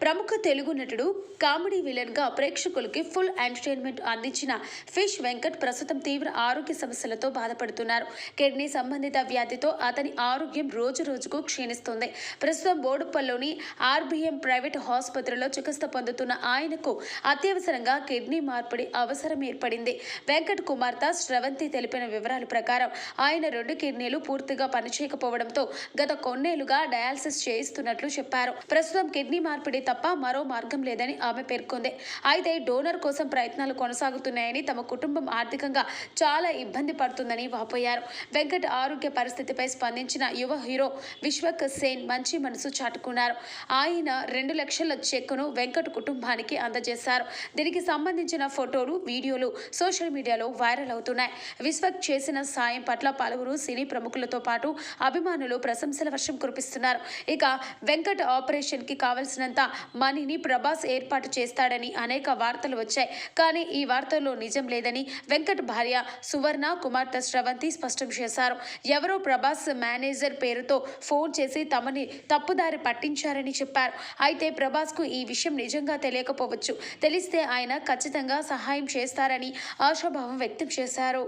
ప్రముఖ తెలుగు నటుడు comedy villain గా ప్రేక్షకులకి ఫుల్ ఎంటర్టైన్మెంట్ అందించిన ఫిష్ వెంకట్ ప్రస్తుతం తీవ్ర ఆరోగ్య సమస్యలతో బాధపడుతున్నారు. కిడ్నీ సంబంధిత వ్యాధితో అతని ఆరోగ్యం రోజు రోజుకు క్షీణిస్తుంది. ప్రస్తుతం బోడుప్పల్లోని ఆర్బీఎం ప్రైవేట్ ఆసుపత్రిలో చికిత్స పొందుతున్న ఆయనకు అత్యవసరంగా కిడ్నీ మార్పిడి అవసరం ఏర్పడింది. వెంకట్ కుమార్తె శ్రవంతి తెలిపిన వివరాల ప్రకారం ఆయన 2 కిడ్నీలు పూర్తిగా పనిచేయకపోవడంతో గత కొన్నేళ్లుగా డయాలసిస్ చేయిస్తున్నట్లు చెప్పారు. ప్రస్తుతం కిడ్నీ మార్పిడి తప్ప మరో మార్గం లేదని ఆమె పేర్కొంది. అయితే డోనర్ కోసం ప్రయత్నాలు కొనసాగుతున్నాయని, తమ కుటుంబం ఆర్థికంగా చాలా ఇబ్బంది పడుతుందని వాపోయారు. వెంకట్ ఆరోగ్య పరిస్థితిపై స్పందించిన యువ హీరో విశ్వక్ సేన్ మంచి మనసు చాటుకున్నారు. ఆయన 2 లక్షల చెక్కును వెంకట్ కుటుంబానికి అందజేశారు. దీనికి సంబంధించిన ఫోటోలు, వీడియోలు సోషల్ మీడియాలో వైరల్ అవుతున్నాయి. విశ్వక్ చేసిన సాయం పట్ల పలువురు సినీ ప్రముఖులతో పాటు అభిమానులు ప్రశంసల వర్షం కురిపిస్తున్నారు. ఇక వెంకట్ ఆపరేషన్ కి కావలసినంత మనీని ప్రభాస్ ఏర్పాటు చేస్తాడని అనేక వార్తలు వచ్చాయి. కానీ ఈ వార్తల్లో నిజం లేదని వెంకట్ భార్య సువర్ణ, కుమార్తె శ్రవంతి స్పష్టం చేశారు. ఎవరో ప్రభాస్ మేనేజర్ పేరుతో ఫోన్ చేసి తమని తప్పుదారి పట్టించారని చెప్పారు. అయితే ప్రభాస్ కు ఈ విషయం నిజంగా తెలియకపోవచ్చు. తెలిస్తే ఆయన ఖచ్చితంగా సహాయం చేస్తారని ఆశాభావం వ్యక్తం చేశారు.